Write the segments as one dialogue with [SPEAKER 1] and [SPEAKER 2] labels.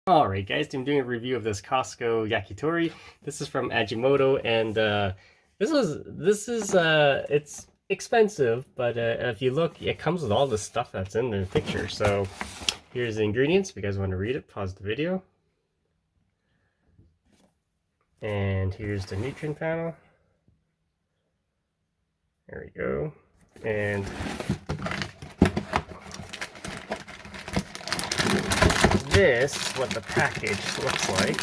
[SPEAKER 1] Alright guys, I'm doing a review of this Costco Yakitori. This is from Ajinomoto, and it's expensive, but if you look, it comes with all the stuff that's in the picture. So here's the ingredients. If you guys want to read it, pause the video. And here's the nutrient panel. There we go. And this is what the package looks like.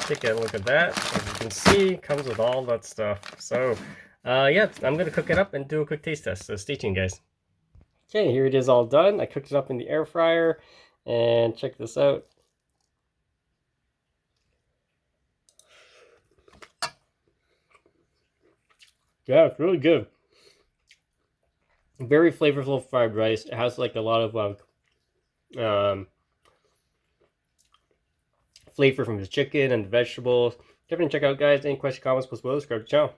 [SPEAKER 1] Take a look at that. As you can see, it comes with all that stuff. So, yeah, I'm going to cook it up and do a quick taste test. So stay tuned, guys. Okay, here it is all done. I cooked it up in the air fryer. And check this out. Yeah, it's really good. Very flavorful fried rice. It has like a lot of flavor from the chicken and the vegetables. Definitely check out, guys. Any questions, comments, please subscribe to the channel.